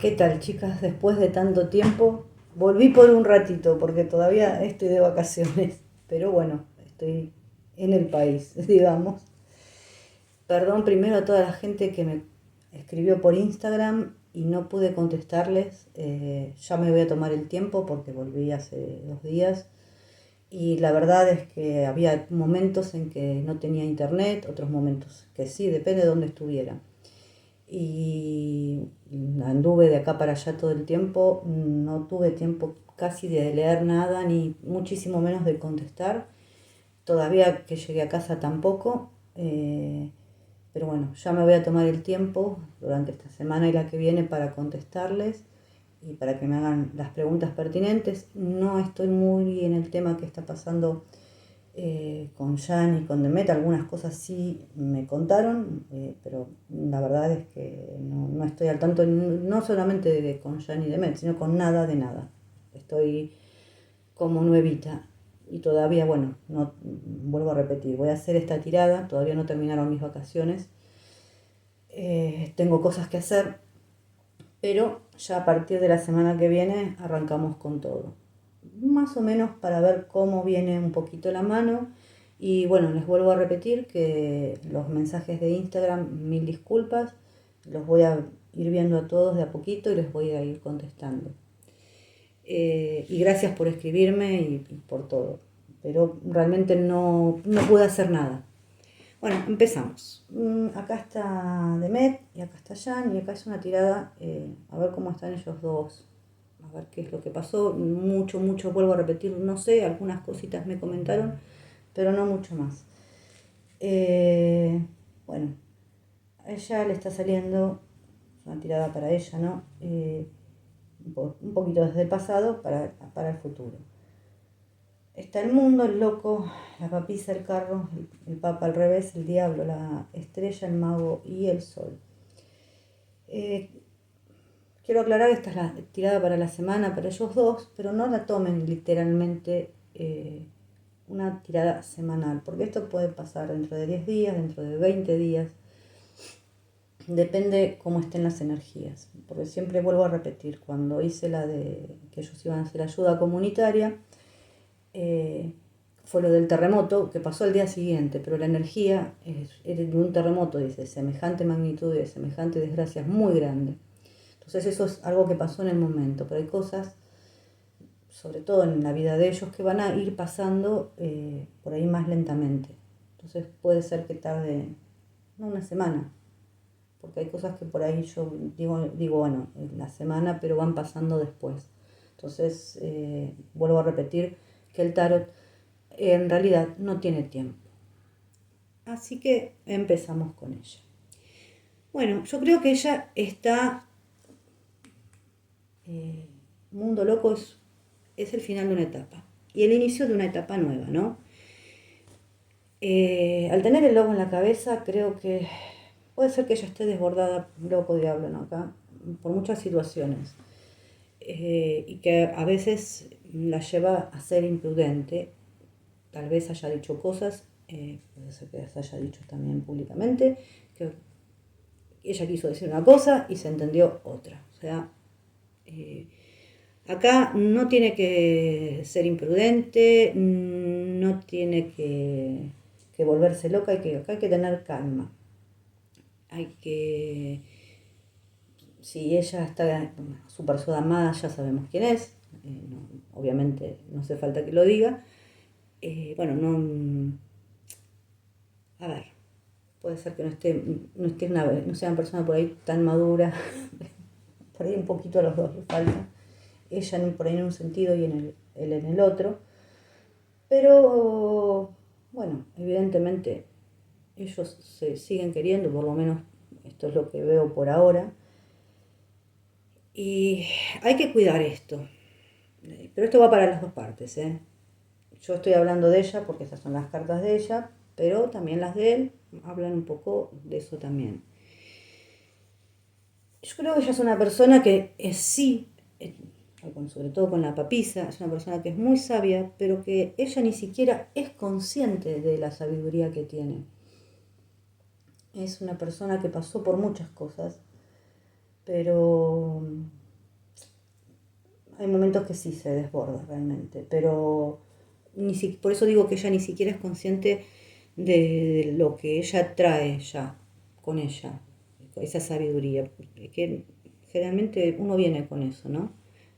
¿Qué tal, chicas? Después de tanto tiempo, volví por un ratito porque todavía estoy de vacaciones, pero bueno, estoy en el país, digamos. Perdón primero a toda la gente que me escribió por Instagram y no pude contestarles. Ya me voy a tomar el tiempo porque volví hace 2 días y la verdad es que había momentos en que no tenía internet, otros momentos que sí, depende de dónde estuviera. Y anduve de acá para allá todo el tiempo, no tuve tiempo casi de leer nada, ni muchísimo menos de contestar. Todavía que llegué a casa tampoco, pero bueno, ya me voy a tomar el tiempo durante esta semana y la que viene para contestarles y para que me hagan las preguntas pertinentes. No estoy muy en el tema que está pasando con Jan y con Demet. Algunas cosas sí me contaron, pero la verdad es que no estoy al tanto, no solamente con Jan y Demet, sino con nada de nada. Estoy como nuevita y todavía, bueno, no vuelvo a repetir, voy a hacer esta tirada, todavía no terminaron mis vacaciones, tengo cosas que hacer, pero ya a partir de la semana que viene arrancamos con todo. Más o menos para ver cómo viene un poquito la mano. Y bueno, les vuelvo a repetir que los mensajes de Instagram, mil disculpas, los voy a ir viendo a todos de a poquito y les voy a ir contestando. Y gracias por escribirme y por todo. Pero realmente no pude hacer nada. Bueno, empezamos. Acá está Demet y acá está Jan y acá es una tirada, a ver cómo están ellos dos, a ver qué es lo que pasó. Mucho, vuelvo a repetir, no sé, algunas cositas me comentaron, pero no mucho más. Bueno, a ella le está saliendo una tirada para ella, ¿no? Un poquito desde el pasado para el futuro. Está el mundo, el loco, la papisa, el carro, el papa al revés, el diablo, la estrella, el mago y el sol. Eh, Quiero aclarar que esta es la tirada para la semana para ellos dos, pero no la tomen literalmente una tirada semanal, porque esto puede pasar dentro de 10 días, dentro de 20 días, depende cómo estén las energías. Porque siempre vuelvo a repetir, cuando hice la de que ellos iban a hacer ayuda comunitaria, fue lo del terremoto que pasó al día siguiente, pero la energía es de un terremoto, dice, semejante magnitud y de semejante desgracia es muy grande. Entonces eso es algo que pasó en el momento, pero hay cosas, sobre todo en la vida de ellos, que van a ir pasando por ahí más lentamente. Entonces puede ser que tarde, no una semana, porque hay cosas que por ahí yo digo bueno, la semana, pero van pasando después. Entonces, vuelvo a repetir que el tarot en realidad no tiene tiempo. Así que empezamos con ella. Bueno, yo creo que ella está... Mundo Loco es el final de una etapa y el inicio de una etapa nueva, ¿no? Al tener el lobo en la cabeza, creo que puede ser que ella esté desbordada, loco diablo, ¿no? Acá, por muchas situaciones. Y que a veces la lleva a ser imprudente. Tal vez haya dicho cosas, puede ser que las haya dicho también públicamente, que ella quiso decir una cosa y se entendió otra. O sea, acá no tiene que ser imprudente, no tiene que volverse loca, acá hay que tener calma. Hay que... Si ella está súper amada, ya sabemos quién es, obviamente no hace falta que lo diga. Bueno, no... A ver, puede ser que no sea una persona por ahí tan madura, por ahí un poquito a los dos le falta. Ella por ahí en un sentido y él en el otro. Pero, bueno, evidentemente ellos se siguen queriendo, por lo menos esto es lo que veo por ahora. Y hay que cuidar esto. Pero esto va para las dos partes, ¿eh? Yo estoy hablando de ella porque esas son las cartas de ella, pero también las de él hablan un poco de eso también. Yo creo que ella es una persona que sí, sobre todo con la papisa, es una persona que es muy sabia, pero que ella ni siquiera es consciente de la sabiduría que tiene. Es una persona que pasó por muchas cosas, pero momentos que sí se desborda realmente, pero por eso digo que ella ni siquiera es consciente de lo que ella trae ya con ella, esa sabiduría, que generalmente uno viene con eso, ¿no?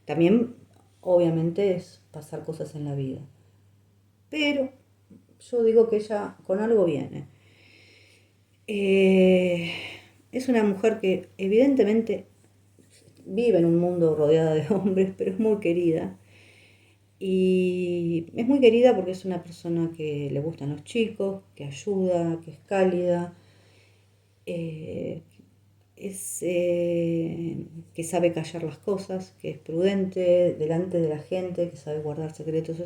También, obviamente, es pasar cosas en la vida, pero yo digo que ella con algo viene. Eh, es una mujer que evidentemente vive en un mundo rodeada de hombres, pero es muy querida. Y es muy querida porque es una persona que le gustan los chicos, que ayuda, que es cálida, eh, que sabe callar las cosas, que es prudente delante de la gente, que sabe guardar secretos.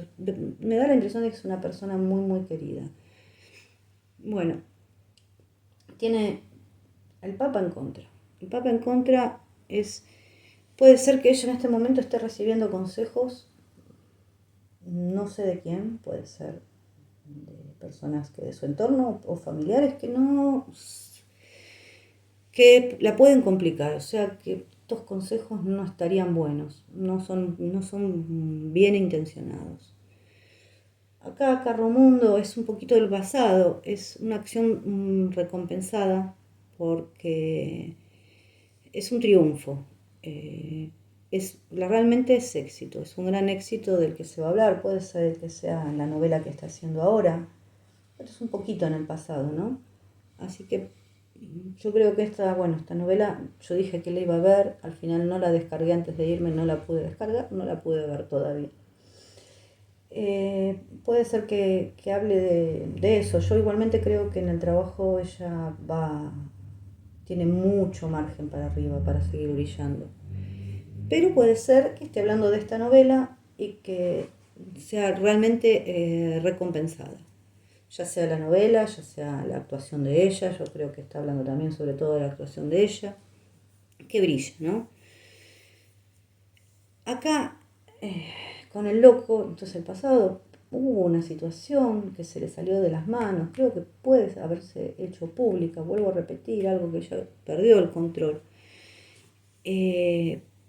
Me da la impresión de que es una persona muy, muy querida. Bueno, tiene el Papa en contra. El Papa en contra es... Puede ser que ella en este momento esté recibiendo consejos, no sé de quién, puede ser de personas que de su entorno o familiares que la pueden complicar, o sea que estos consejos no estarían buenos, no son bien intencionados. Acá Carromundo es un poquito del pasado, es una acción recompensada porque es un triunfo. Realmente es éxito, es un gran éxito del que se va a hablar, puede ser que sea en la novela que está haciendo ahora, pero es un poquito en el pasado, ¿no? Así que yo creo que esta novela, yo dije que la iba a ver, al final no la descargué antes de irme, no la pude descargar, no la pude ver todavía. Puede ser que hable de eso. Yo igualmente creo que en el trabajo ella tiene mucho margen para arriba para seguir brillando. Pero puede ser que esté hablando de esta novela y que sea realmente recompensada. Ya sea la novela, ya sea la actuación de ella, yo creo que está hablando también sobre todo de la actuación de ella, que brilla, ¿no? Acá, con el loco, entonces el pasado, hubo una situación que se le salió de las manos, creo que puede haberse hecho pública, vuelvo a repetir, algo que ya perdió el control,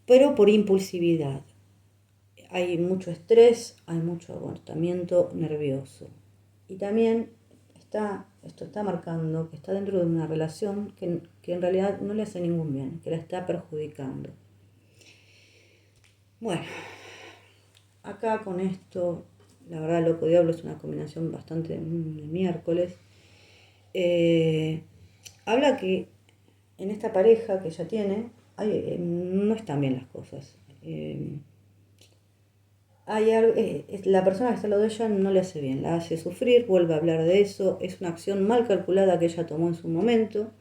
pero por impulsividad. Hay mucho estrés, hay mucho agotamiento nervioso. Y también esto está marcando que está dentro de una relación que en realidad no le hace ningún bien, que la está perjudicando. Bueno, acá con esto, la verdad, Loco Diablo es una combinación bastante de miércoles. Habla que en esta pareja que ella tiene no están bien las cosas. La persona que está al lado de ella no le hace bien, la hace sufrir, vuelve a hablar de eso, es una acción mal calculada que ella tomó en su momento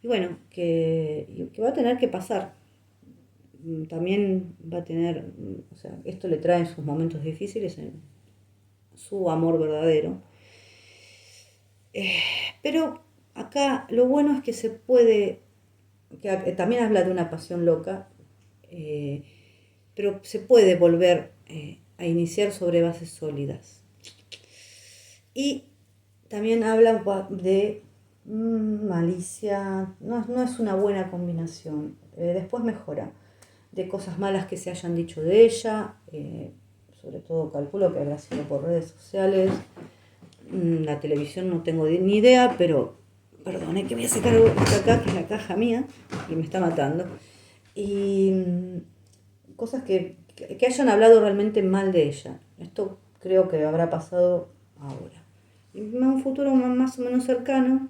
y bueno, que va a tener que pasar. También va a tener, o sea, esto le trae en sus momentos difíciles su amor verdadero. Pero acá lo bueno es que se puede, que también habla de una pasión loca, pero se puede volver a iniciar sobre bases sólidas. Y también habla de malicia, no es una buena combinación, después mejora, de cosas malas que se hayan dicho de ella, sobre todo calculo que habrá sido por redes sociales, la televisión no tengo ni idea, pero perdone que voy a sacar esta acá, que es la caja mía, y me está matando. Y cosas que hayan hablado realmente mal de ella. Esto creo que habrá pasado ahora. Y en un futuro más o menos cercano,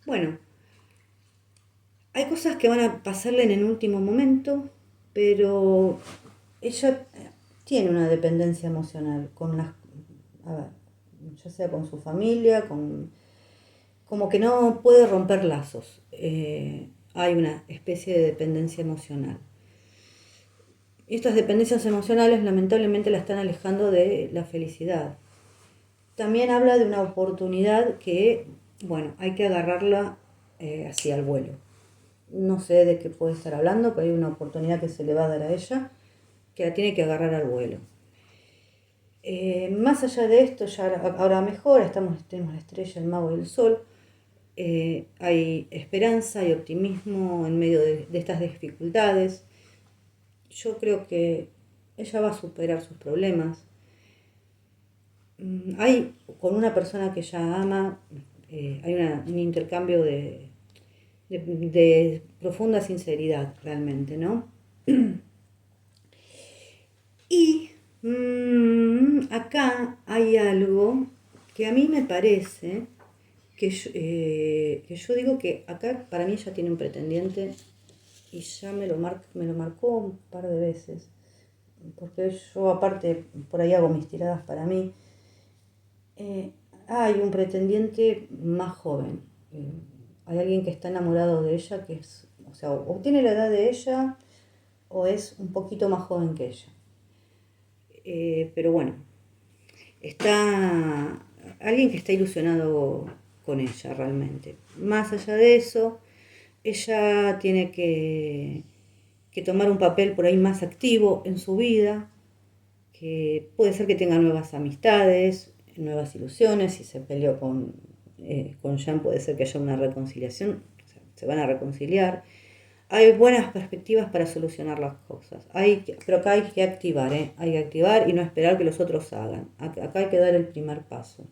bueno, hay cosas que van a pasarle en el último momento, pero ella tiene una dependencia emocional con ya sea con su familia, como que no puede romper lazos. Hay una especie de dependencia emocional. Estas dependencias emocionales lamentablemente la están alejando de la felicidad. También habla de una oportunidad que, bueno, hay que agarrarla así al vuelo. No sé de qué puede estar hablando, pero hay una oportunidad que se le va a dar a ella que la tiene que agarrar al vuelo. Más allá de esto, ya ahora mejor, tenemos la estrella, el mago y el sol, hay esperanza y optimismo en medio de estas dificultades. Yo creo que ella va a superar sus problemas. Hay con una persona que ella ama, hay un intercambio de profunda sinceridad realmente, ¿no? Y acá hay algo que a mí me parece que yo digo que acá para mí ella tiene un pretendiente y ya me lo marcó un par de veces, porque yo aparte por ahí hago mis tiradas para mí. Hay un pretendiente más joven. Hay alguien que está enamorado de ella, que es, o sea, o tiene la edad de ella o es un poquito más joven que ella. Pero bueno, está alguien que está ilusionado con ella realmente. Más allá de eso, ella tiene que tomar un papel por ahí más activo en su vida, que puede ser que tenga nuevas amistades, nuevas ilusiones. Si se peleó con Jean, puede ser que haya una reconciliación, o sea, se van a reconciliar. Hay buenas perspectivas para solucionar las cosas. Pero acá hay que activar, ¿eh? Hay que activar y no esperar que los otros hagan. Acá hay que dar el primer paso.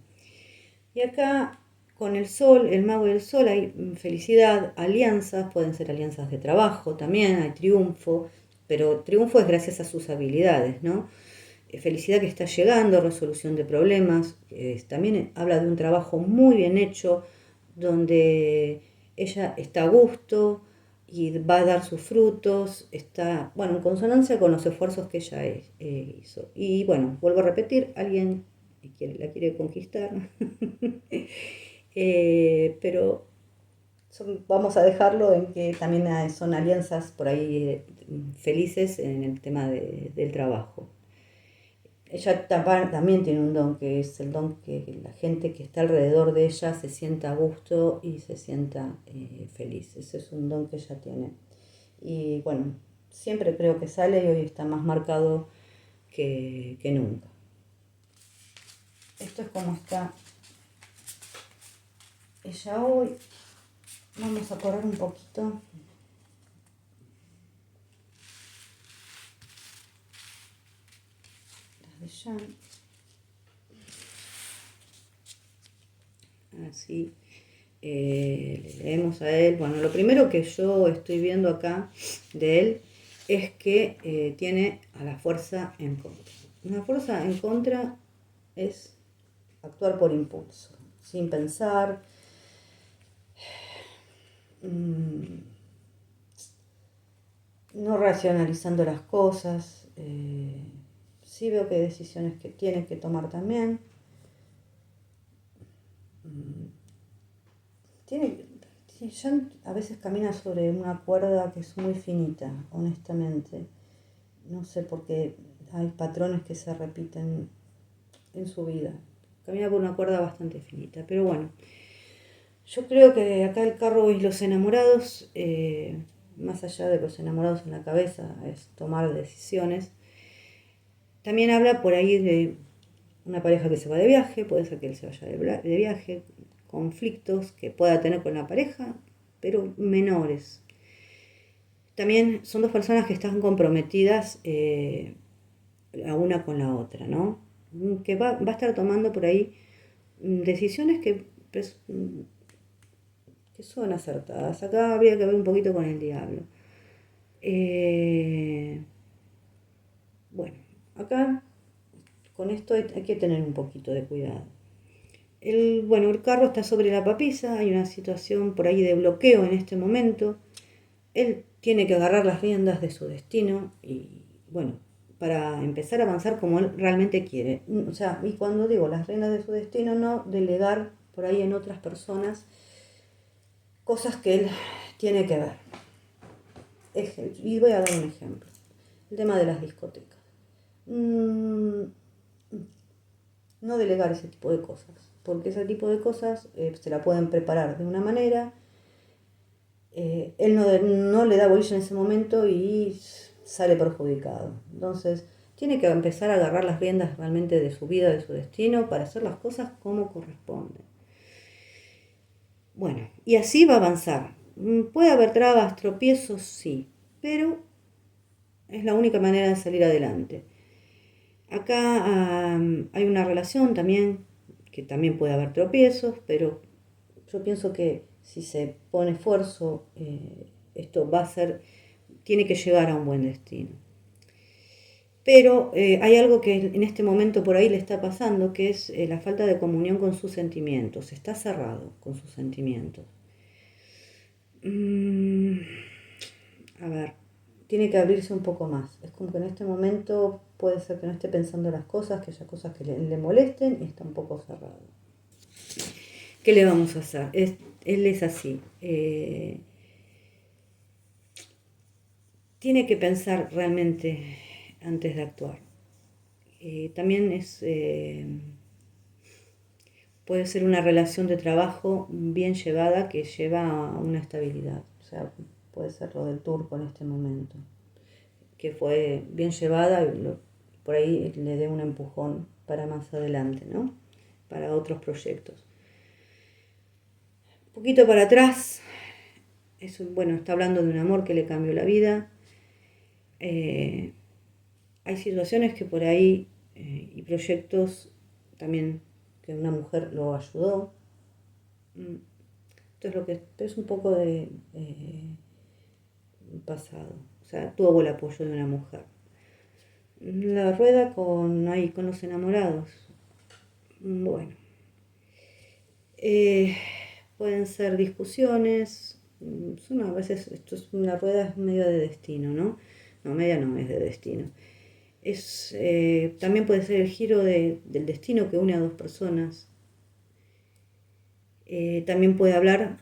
Y acá con el sol, el mago del sol, hay felicidad, alianzas, pueden ser alianzas de trabajo también, hay triunfo, pero triunfo es gracias a sus habilidades, ¿no? Felicidad que está llegando, resolución de problemas, también habla de un trabajo muy bien hecho, donde ella está a gusto y va a dar sus frutos, está, bueno, en consonancia con los esfuerzos que ella hizo. Y bueno, vuelvo a repetir, alguien la quiere conquistar, pero vamos a dejarlo en que también son alianzas por ahí felices en el tema del trabajo. Ella también tiene un don, que es el don que la gente que está alrededor de ella se sienta a gusto y se sienta feliz. Ese es un don que ella tiene. Y bueno, siempre creo que sale y hoy está más marcado que nunca. Esto es como está ella hoy. Vamos a correr un poquito. Las de Jean. Así le leemos a él. Bueno, lo primero que yo estoy viendo acá de él es que tiene a la fuerza en contra. Una fuerza en contra es actuar por impulso, sin pensar, no racionalizando las cosas. Sí veo que hay decisiones que tiene que tomar también. Ya a veces camina sobre una cuerda que es muy finita, honestamente. No sé por qué hay patrones que se repiten en su vida. Camina por una cuerda bastante finita, pero bueno. Yo creo que acá el carro y los enamorados, más allá de los enamorados en la cabeza, es tomar decisiones. También habla por ahí de una pareja que se va de viaje, puede ser que él se vaya de viaje, conflictos que pueda tener con la pareja, pero menores. También son dos personas que están comprometidas la una con la otra, ¿no? Que va a estar tomando por ahí decisiones que son acertadas. Acá habría que ver un poquito con el diablo. Bueno, acá con esto hay que tener un poquito de cuidado. El carro está sobre la papisa, hay una situación por ahí de bloqueo en este momento. Él tiene que agarrar las riendas de su destino y, bueno, para empezar a avanzar como él realmente quiere. O sea, y cuando digo las riendas de su destino, no delegar por ahí en otras personas cosas que él tiene que ver. Y voy a dar un ejemplo. El tema de las discotecas. No delegar ese tipo de cosas, porque ese tipo de cosas se la pueden preparar de una manera. Él no le da bolilla en ese momento y sale perjudicado. Entonces, tiene que empezar a agarrar las riendas realmente de su vida, de su destino, para hacer las cosas como corresponden. Bueno, y así va a avanzar. Puede haber trabas, tropiezos, sí, pero es la única manera de salir adelante. Acá hay una relación también, que también puede haber tropiezos, pero yo pienso que si se pone esfuerzo, esto va a ser, tiene que llegar a un buen destino. Pero hay algo que en este momento por ahí le está pasando, que es la falta de comunión con sus sentimientos. Está cerrado con sus sentimientos. Mm, a ver, tiene que abrirse un poco más. Es como que en este momento puede ser que no esté pensando las cosas, que haya cosas que le molesten y está un poco cerrado. ¿Qué le vamos a hacer? Él es así. Tiene que pensar realmente antes de actuar. También puede ser una relación de trabajo bien llevada que lleva a una estabilidad. O sea, puede ser lo del turco en este momento, que fue bien llevada y por ahí le dé un empujón para más adelante, ¿no? Para otros proyectos. Un poquito para atrás, bueno, está hablando de un amor que le cambió la vida. Hay situaciones que por ahí y proyectos también que una mujer lo ayudó. Esto es lo que es un poco de pasado. O sea, tuvo el apoyo de una mujer. La rueda con los enamorados. Bueno, eh, pueden ser discusiones. A veces esto es una rueda es medio de destino, ¿no? No, media no, es de destino. También puede ser el giro del destino que une a dos personas. También puede hablar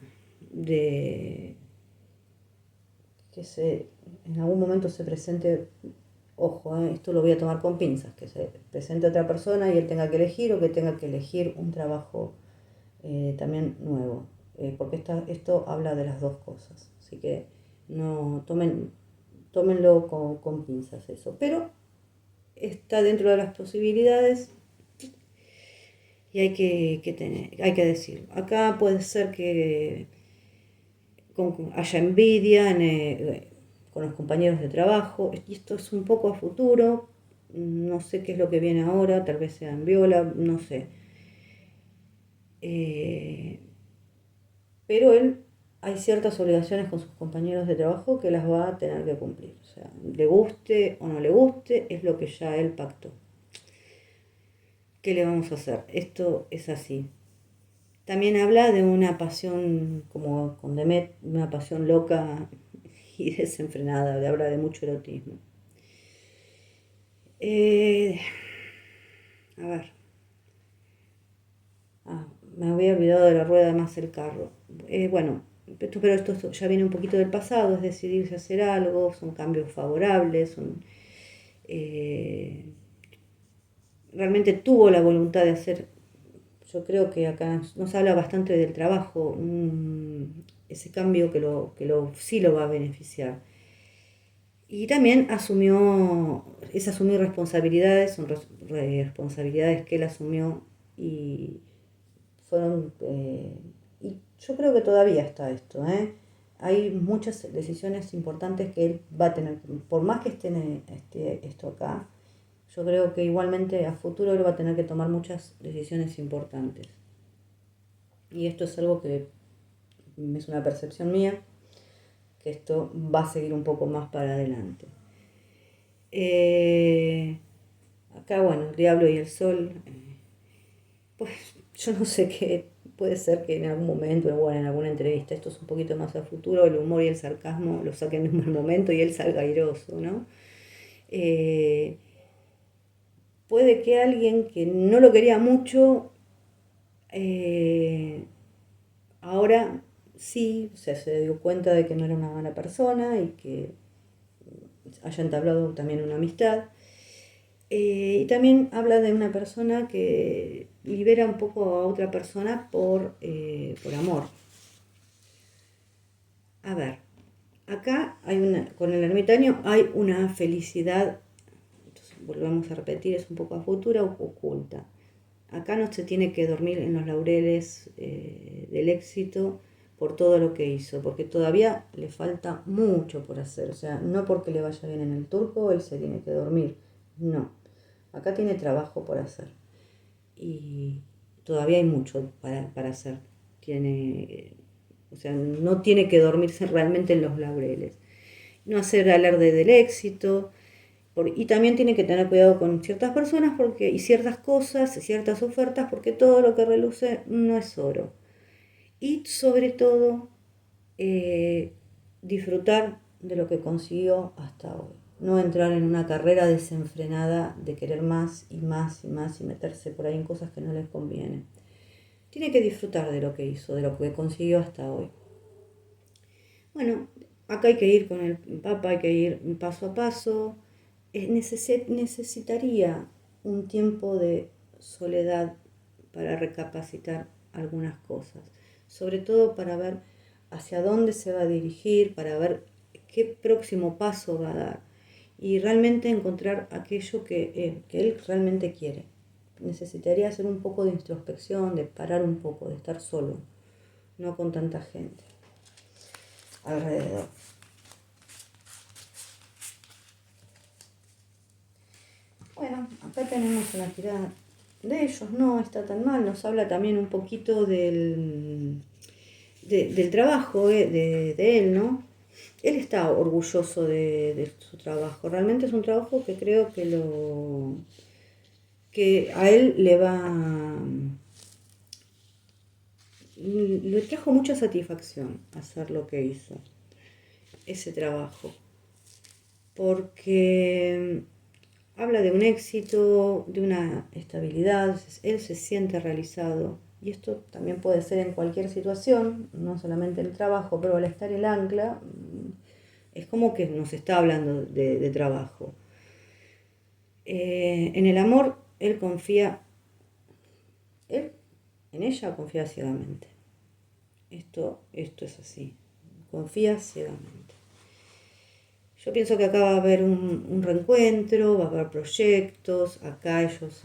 de que en algún momento se presente, ojo, esto lo voy a tomar con pinzas, que se presente otra persona y él tenga que elegir o que tenga que elegir un trabajo también nuevo, porque esto habla de las dos cosas, así que no tómenlo con pinzas eso, pero está dentro de las posibilidades y hay que decir. Acá puede ser que haya envidia con los compañeros de trabajo, y esto es un poco a futuro, no sé qué es lo que viene ahora, tal vez sea en viola, no sé. Eh, pero hay ciertas obligaciones con sus compañeros de trabajo que las va a tener que cumplir. O sea, le guste o no le guste, es lo que ya él pactó. ¿Qué le vamos a hacer? Esto es así. También habla de una pasión, como con Demet, una pasión loca y desenfrenada, habla de mucho erotismo. A ver. Me había olvidado de la rueda más el carro. Bueno, pero esto ya viene un poquito del pasado, es decidirse a hacer algo, son cambios favorables, eh, realmente tuvo la voluntad de hacer. Yo creo que acá nos habla bastante del trabajo, ese cambio sí lo va a beneficiar. Y también asumir responsabilidades, son responsabilidades que él asumió y fueron, y yo creo que todavía está esto, ¿eh? Hay muchas decisiones importantes que él va a tener, por más que esté esto acá, yo creo que igualmente a futuro él va a tener que tomar muchas decisiones importantes. Y esto es algo que es una percepción mía, que esto va a seguir un poco más para adelante. Acá, bueno, el diablo y el sol, pues yo no sé qué, puede ser que en algún momento, bueno, en alguna entrevista, esto es un poquito más a futuro, el humor y el sarcasmo lo saquen en un buen momento y él salga airoso, ¿no? Eh, Puede que alguien que no lo quería mucho, eh, ahora sí, o sea, se dio cuenta de que no era una mala persona y que haya entablado también una amistad. Y también habla de una persona que libera un poco a otra persona por amor. A ver, acá con el ermitaño hay una felicidad, entonces volvemos a repetir, es un poco a futura o oculta. Acá no se tiene que dormir en los laureles del éxito, por todo lo que hizo, porque todavía le falta mucho por hacer. O sea, no porque le vaya bien en el turco, él se tiene que dormir. No, acá tiene trabajo por hacer. Y todavía hay mucho para hacer. O sea, no tiene que dormirse realmente en los laureles. No hacer alarde del éxito. Y también tiene que tener cuidado con ciertas personas y ciertas cosas, ciertas ofertas, porque todo lo que reluce no es oro. Y sobre todo, eh, disfrutar de lo que consiguió hasta hoy. No entrar en una carrera desenfrenada de querer más y más y más y meterse por ahí en cosas que no les convienen. Tiene que disfrutar de lo que hizo, de lo que consiguió hasta hoy. Bueno, acá hay que ir con el Papa, hay que ir paso a paso. Necesitaría un tiempo de soledad para recapacitar algunas cosas, sobre todo para ver hacia dónde se va a dirigir, para ver qué próximo paso va a dar y realmente encontrar aquello que él realmente quiere. Necesitaría hacer un poco de introspección, de parar un poco, de estar solo, no con tanta gente alrededor. Bueno, acá tenemos una tirada de ellos, no está tan mal, nos habla también un poquito del trabajo de él, ¿no? Él está orgulloso de su trabajo, realmente es un trabajo que creo que a él le trajo mucha satisfacción hacer lo que hizo, ese trabajo, porque habla de un éxito, de una estabilidad, él se siente realizado. Y esto también puede ser en cualquier situación, no solamente en el trabajo, pero al estar el ancla, es como que nos está hablando de trabajo. En el amor, él en ella confía ciegamente. Esto es así, confía ciegamente. Yo pienso que acá va a haber un reencuentro, va a haber proyectos, acá ellos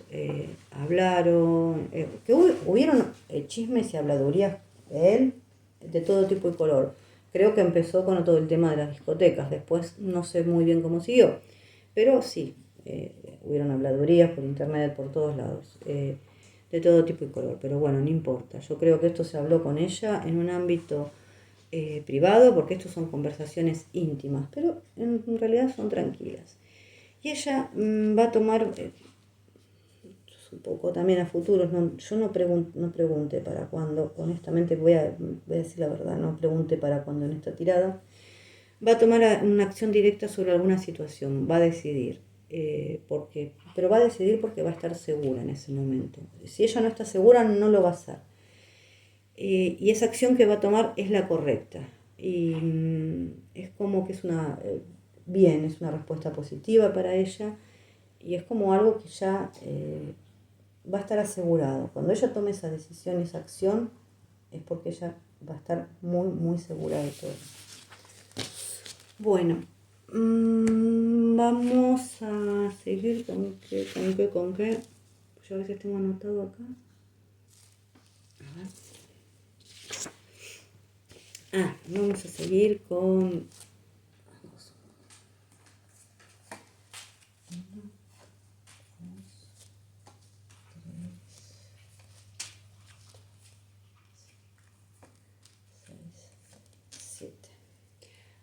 hablaron, que hubieron chismes y habladurías de él, de todo tipo y color. Creo que empezó con todo el tema de las discotecas, después no sé muy bien cómo siguió, pero sí, hubieron habladurías por internet, por todos lados, de todo tipo y color, pero bueno, no importa. Yo creo que esto se habló con ella en un ámbito privado, porque estos son conversaciones íntimas, pero en realidad son tranquilas. Y ella va a tomar un poco también a futuros. Yo no pregunté para cuándo, honestamente voy a decir la verdad, no pregunté para cuándo en esta tirada. Va a tomar una acción directa sobre alguna situación, va a decidir. Pero va a decidir porque va a estar segura en ese momento. Si ella no está segura, no lo va a hacer. Y esa acción que va a tomar es la correcta. Y es como que es es una respuesta positiva para ella y es como algo que ya va a estar asegurado. Cuando ella tome esa decisión, esa acción, es porque ella va a estar muy, muy segura de todo. Bueno, vamos a seguir con qué. Yo a veces tengo anotado acá. A ver. Vamos a seguir con...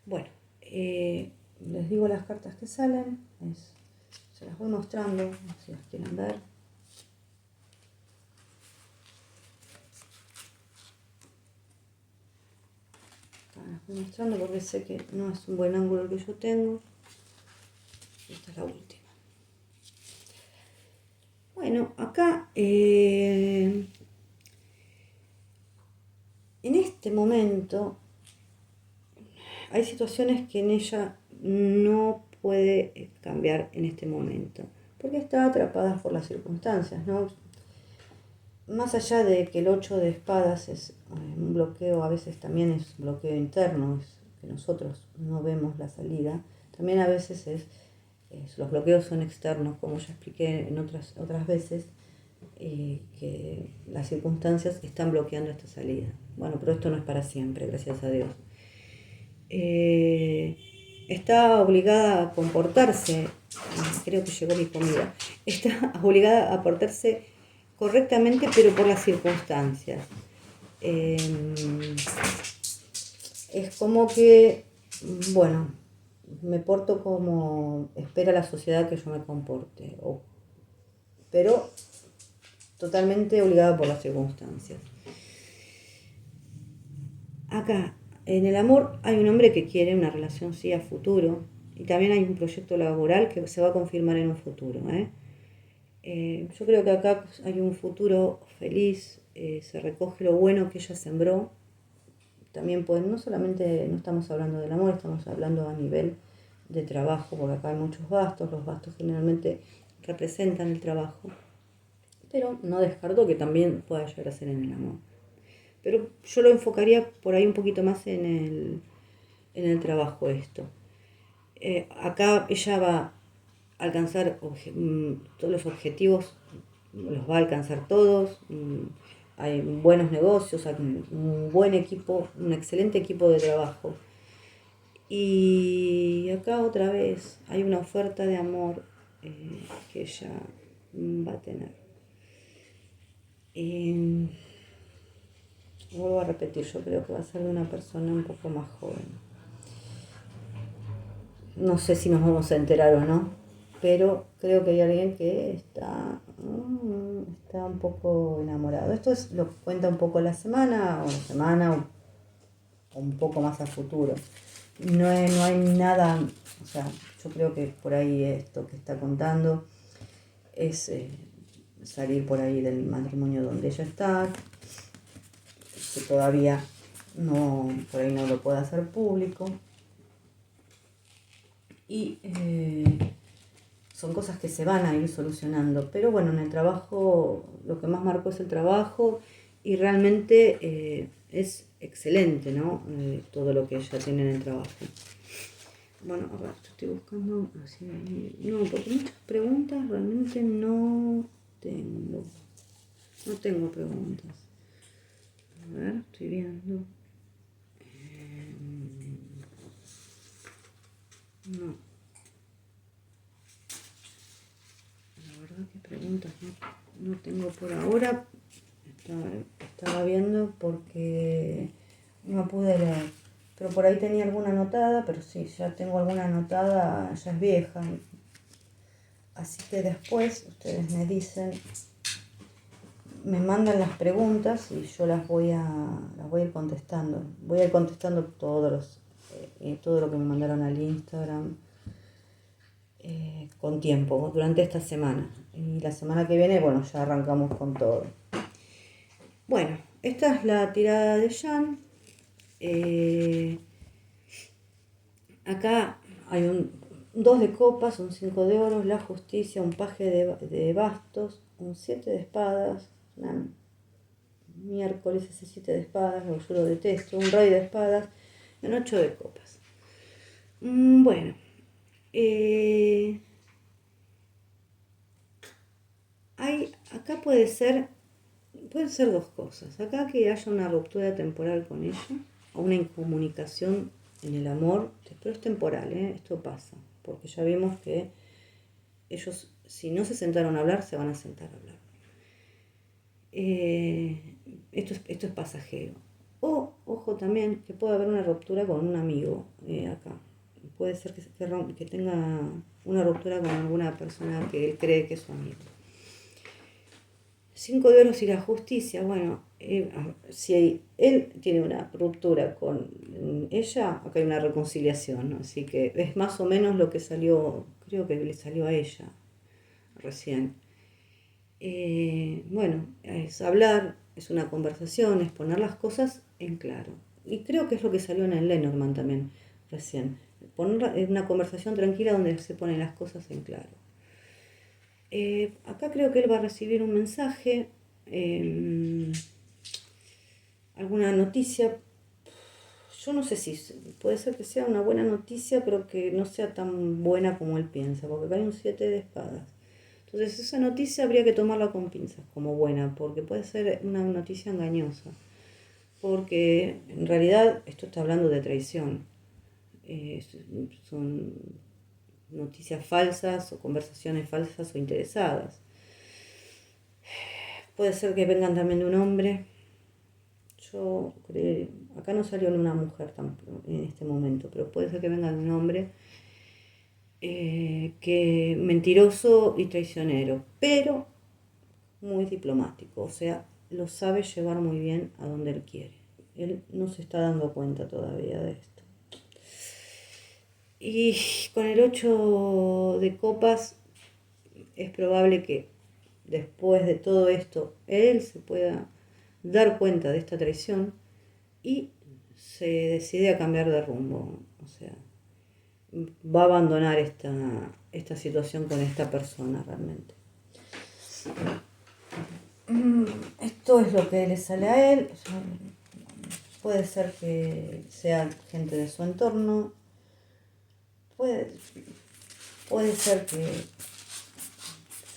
Bueno, les digo las cartas que salen, se las voy mostrando, si las quieren ver. Las voy mostrando porque sé que no es un buen ángulo el que yo tengo. Esta es la última. Bueno, acá en este momento hay situaciones que en ella no puede cambiar en este momento, porque está atrapada por las circunstancias, ¿no? Más allá de que el 8 de espadas es un bloqueo, a veces también es bloqueo interno, es que nosotros no vemos la salida, también a veces los bloqueos son externos, como ya expliqué en otras veces, que las circunstancias están bloqueando esta salida. Bueno, pero esto no es para siempre, gracias a Dios. Está obligada a comportarse, creo que llegó mi comida, está obligada a portarse correctamente, pero por las circunstancias. Eh, es como que, bueno, me porto como espera la sociedad que yo me comporte, pero totalmente obligada por las circunstancias. Acá, en el amor hay un hombre que quiere una relación sí a futuro y también hay un proyecto laboral que se va a confirmar en un futuro. Yo creo que acá hay un futuro feliz, se recoge lo bueno que ella sembró. También pues no solamente no estamos hablando del amor, estamos hablando a nivel de trabajo, porque acá hay muchos bastos, los bastos generalmente representan el trabajo, pero no descarto que también pueda llegar a ser en el amor. Pero yo lo enfocaría por ahí un poquito más en el trabajo esto. Acá ella va a alcanzar todos los objetivos, los va a alcanzar todos. Hay buenos negocios, hay un buen equipo, un excelente equipo de trabajo. Y acá otra vez hay una oferta de amor que ella va a tener. Vuelvo a repetir, yo creo que va a ser de una persona un poco más joven. No sé si nos vamos a enterar o no, pero creo que hay alguien que está un poco enamorado. Esto es lo que cuenta un poco la semana o un poco más a futuro. No hay nada, o sea, yo creo que por ahí esto que está contando es salir por ahí del matrimonio donde ella está, que todavía no, por ahí no lo puede hacer público. Y son cosas que se van a ir solucionando. Pero bueno, en el trabajo, lo que más marcó es el trabajo y realmente es excelente, ¿no? Todo lo que ella tiene en el trabajo. Bueno, a ver, estoy buscando así. No, porque muchas preguntas realmente no tengo. No tengo preguntas. A ver, estoy viendo. No. La verdad que preguntas no tengo por ahora. Estaba viendo porque no pude leer. Pero por ahí tenía alguna anotada, pero sí, ya tengo alguna anotada, ya es vieja. Así que después ustedes me dicen, me mandan las preguntas y yo las voy a ir contestando. Voy a ir contestando todo lo que me mandaron al Instagram con tiempo, durante esta semana. Y la semana que viene, bueno, ya arrancamos con todo. Bueno, esta es la tirada de Jan. Acá hay un 2 de copas, un 5 de oros, la justicia, un paje de bastos, un 7 de espadas, miércoles ese 7 de espadas, lo yo lo detesto, un rey de espadas y un 8 de copas. Bueno, acá pueden ser dos cosas. Acá que haya una ruptura temporal con ella o una incomunicación en el amor, pero es temporal, esto pasa, porque ya vimos que ellos, si no se sentaron a hablar, se van a sentar a hablar. Esto es pasajero. O, ojo también, que puede haber una ruptura con un amigo acá. Puede ser que tenga una ruptura con alguna persona que él cree que es su amigo. 5 de oros y la justicia, bueno, si él tiene una ruptura con ella, acá hay una reconciliación, ¿no? Así que es más o menos lo que salió, creo que le salió a ella recién. Bueno, es hablar, es una conversación, es poner las cosas en claro. Y creo que es lo que salió en el Lenormand también recién. Poner una conversación tranquila donde se ponen las cosas en claro. Acá creo que él va a recibir un mensaje, alguna noticia. Yo no sé si puede ser que sea una buena noticia, pero que no sea tan buena como él piensa, porque acá hay un 7 de espadas. Entonces esa noticia habría que tomarla con pinzas como buena, porque puede ser una noticia engañosa. porque en realidad esto está hablando de traición. Son noticias falsas o conversaciones falsas o interesadas. Puede ser que vengan también de un hombre. Yo creo, acá no salió una mujer tampoco en este momento, pero puede ser que venga de un hombre que mentiroso y traicionero, pero muy diplomático, o sea, lo sabe llevar muy bien a donde él quiere. Él no se está dando cuenta todavía de esto. Y con el 8 de copas es probable que después de todo esto él se pueda dar cuenta de esta traición y se decide a cambiar de rumbo. O sea, va a abandonar esta situación con esta persona realmente. Esto es lo que le sale a él. Puede ser que sea gente de su entorno. Puede ser que...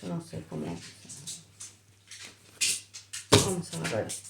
Yo no sé cómo... Vamos a agarrar esto.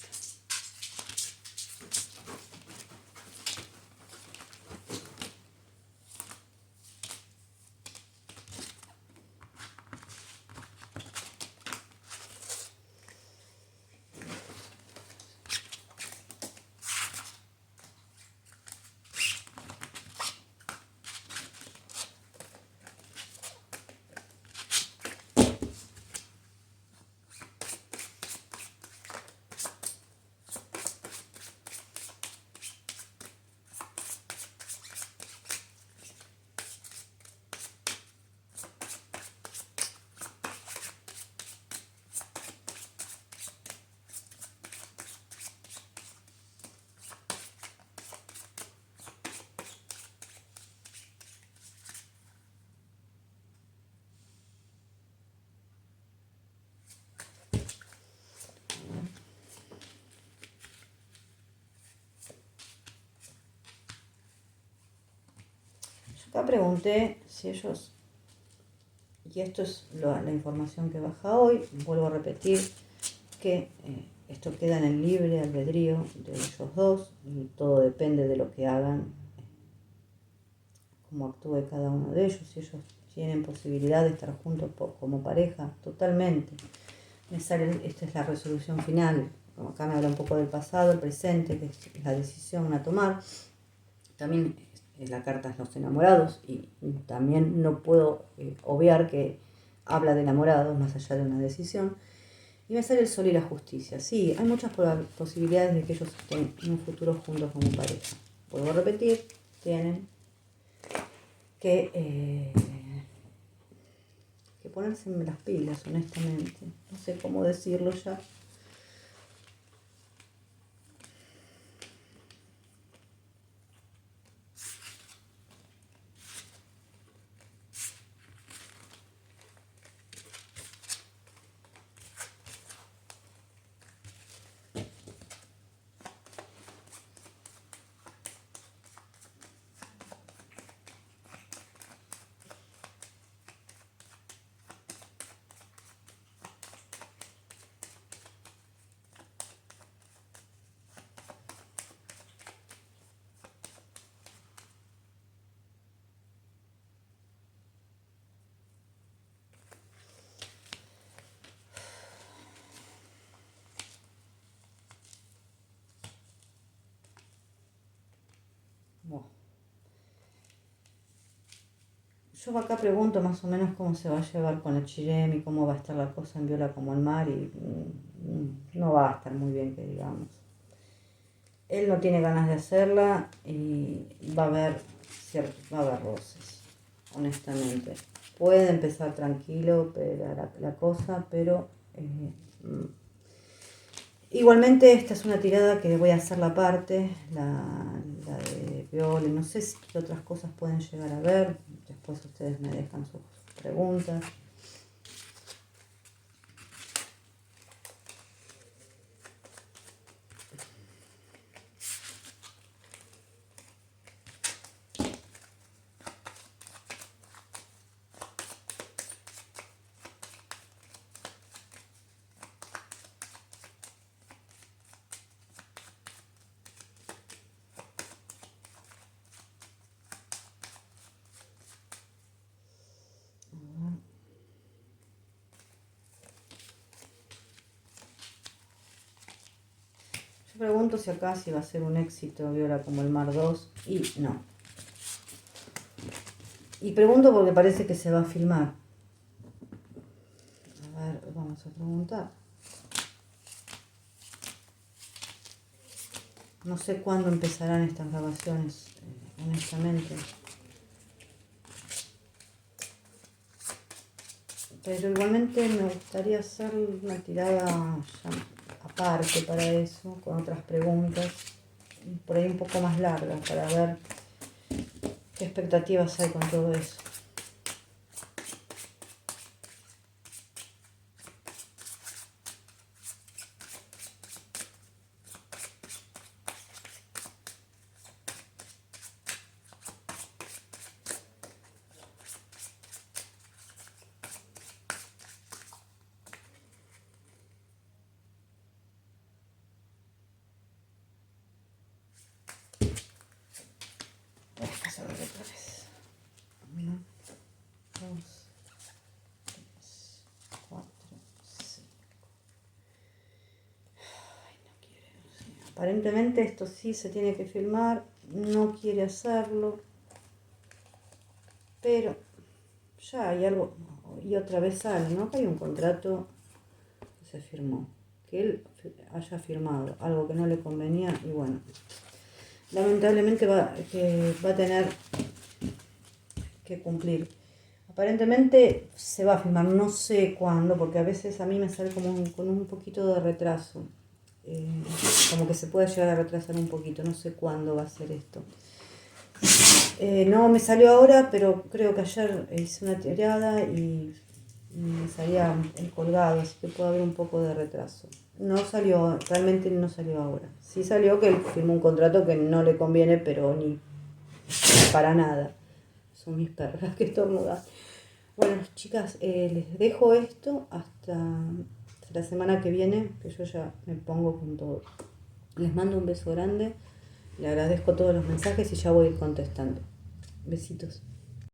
Acá pregunté si ellos, y esto es la información que baja hoy, vuelvo a repetir que esto queda en el libre albedrío de ellos dos y todo depende de lo que hagan, cómo actúe cada uno de ellos, si ellos tienen posibilidad de estar juntos como pareja, totalmente. Esta es la resolución final. Acá me habla un poco del pasado, el presente, que es la decisión a tomar. También la carta es los enamorados y también no puedo obviar que habla de enamorados más allá de una decisión. Y me sale el sol y la justicia. Sí, hay muchas posibilidades de que ellos estén en un futuro juntos como pareja. Vuelvo a repetir, tienen que ponerse en las pilas, honestamente. No sé cómo decirlo ya. Bueno. Yo acá pregunto más o menos cómo se va a llevar con el Chirem y cómo va a estar la cosa en Viola como el mar y no va a estar muy bien, que digamos. Él no tiene ganas de hacerla y va a haber roces, honestamente. Puede empezar tranquilo la cosa, pero igualmente esta es una tirada que voy a hacer la parte, la de Viola, no sé qué otras cosas pueden llegar a ver, después ustedes me dejan sus preguntas. Yo pregunto si acá si va a ser un éxito Viola como el Mar 2 y no. Y pregunto porque parece que se va a filmar. A ver, vamos a preguntar. No sé cuándo empezarán estas grabaciones, honestamente. Pero igualmente me gustaría hacer una tirada ya aparte para eso, con otras preguntas, por ahí un poco más largas, para ver qué expectativas hay con todo eso. Vamos a ver otra vez. 1, 2, 3, 4, 5. Ay, no quiere. O sea, aparentemente esto sí se tiene que filmar. No quiere hacerlo. Pero ya hay algo. Y otra vez sale, ¿no? Que hay un contrato que se firmó. Que él haya firmado algo que no le convenía y bueno. Lamentablemente va a tener que cumplir. Aparentemente se va a filmar, no sé cuándo, porque a veces a mí me sale como con un poquito de retraso. Como que se puede llegar a retrasar un poquito, no sé cuándo va a ser esto. No me salió ahora, pero creo que ayer hice una tirada y me salía el colgado, así que puede haber un poco de retraso. No salió, realmente no salió ahora. Sí salió que él firmó un contrato que no le conviene, pero ni para nada. Son mis perras que estornudan. Bueno, chicas, les dejo esto hasta la semana que viene, que yo ya me pongo con todo. Les mando un beso grande, le agradezco todos los mensajes y ya voy a ir contestando. Besitos.